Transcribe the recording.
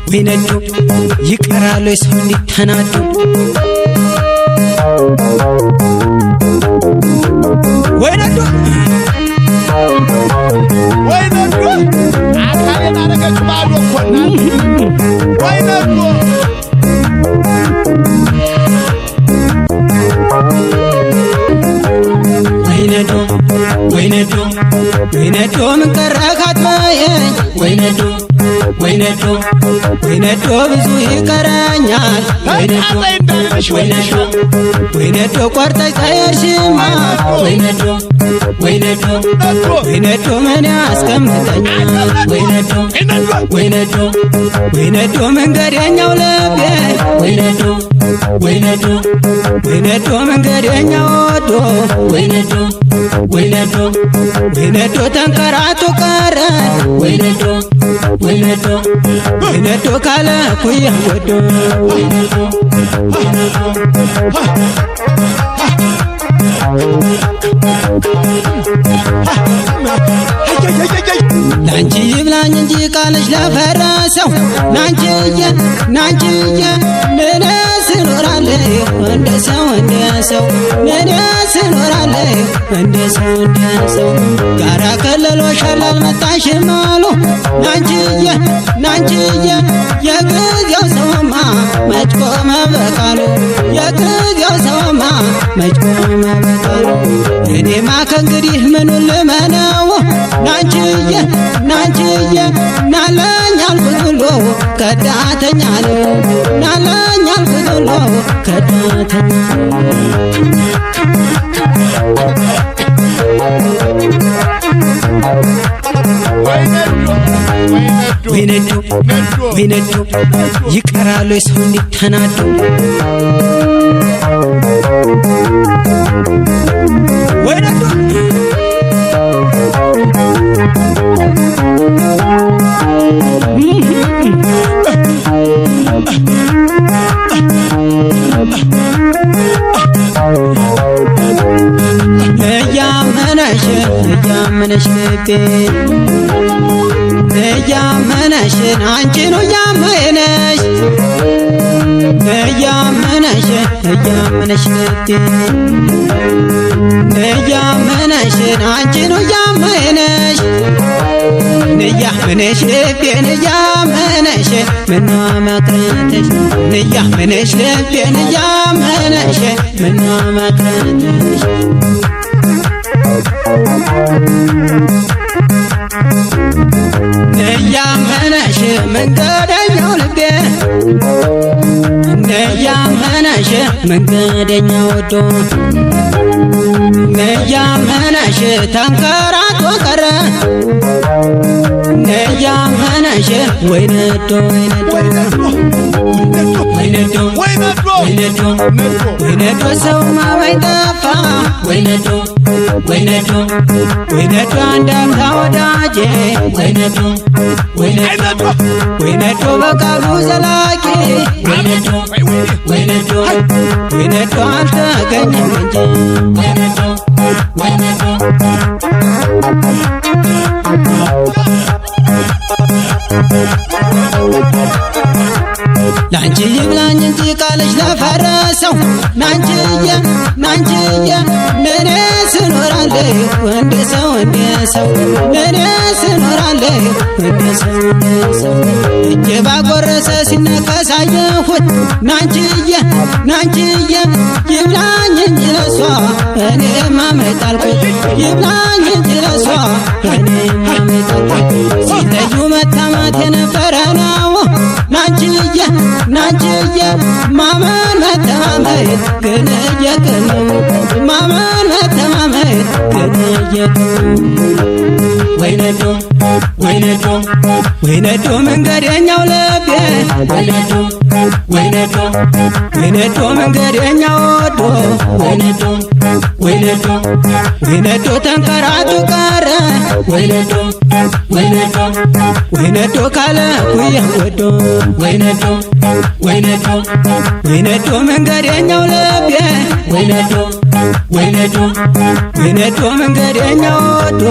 ወይነዶ ይቀራል ሰው እንዲተናዶ ወይነዶ አካሌን አረገች ባዶ ኮና ወይነዶ ወይነዶ ምን ቀረካት በየኝ ወይነዶ ብዙ ይቀረኛል ወይነዶ ቆርጠሽ ተየሽማ ወይነዶ ምን ያስቀምጠኛል ወይነዶ መንገደኛው ልቤ ወይነዶ መንገደኛው ወዶ ወይነዶ ተንከራቶ ቀረ ወይነዶ ካለ ኩያ ወዶ ናንቺ ይብላኝ እንጂ ቃልሽ ለፈረሰው ናንቺዬ ምንስ እኖራለሁ እንደ ሰው ምንስ እኖራለሁ እንደ ሰው ጋራ ከለሎሻል አልመጣሽም አሉ ናንቺዬ የጊዜው ሰውማ መች ቆመ በቃሉ የጊዜው ሰውማ መች ቆመ በቃሉ እኔማ ከእንግዲህ ምኑን ልመነው ናንቺዬ ናለኝ አልኩት ሁሉ ከዳተኛ ነው ናለኝ አልኩት ሁሉ ከዳተኛ ወይነዶ ይቀራል ሰው እንዲተናዶ ወይነዶ እያመነሽ ልቤ እያመነሽን አንቺኑ እያመነሽ ልቤ እያመነሽን አንቺኑ እያመነሽ ልቤን እያመነሽ ምነው መቅረትሽ ልቤን እያመነሽ ምነው መቅረትሽ እያመነሽ መንገደኛው ልቤ እያመነሽ መንገደኛው ወዶ እያመነሽ ተንከራቶ ቀረ እያመነሽ ወይነዶ ሰው ማበኝ ጠፋ ወይነዶ አንዳንድ ወዳጄ ወይነዶ በቃሉ ዘላቂ ወይነዶ አልተገኘም እንጂ ላንቺ ይብላኝ እንጂ ቃልሽ ለፈረሰው ናንቺዬ ምንስ እኖራለሁ እንደ ሰው ምንስ እኖራለሁ እንደ ሰው እጄ ባጎረሰ ሲነከስ አየሁት ናንቺዬ ይብላኝ እንጂ ለሷ እኔማ መጣልኩት ይብላኝ እንጂ ለሷ እኔማ መጣልኩት ሲለዩ መታማት የነበረ ነው ናንቺዬ ማመን መተማመን ግን እየቀኑ ማመን መተማመን ግን እየቀኑ ወይነዶ መንገደኛው ልቤ ወይነዶ መንገደኛው ወዶ ወይነዶ ተንከራቶ ቀረ ወይነዶ ካለ ኩያ ወዶ ወይነዶ መንገደኛው ልቤ ወይነዶ መንገደኛው ወዶ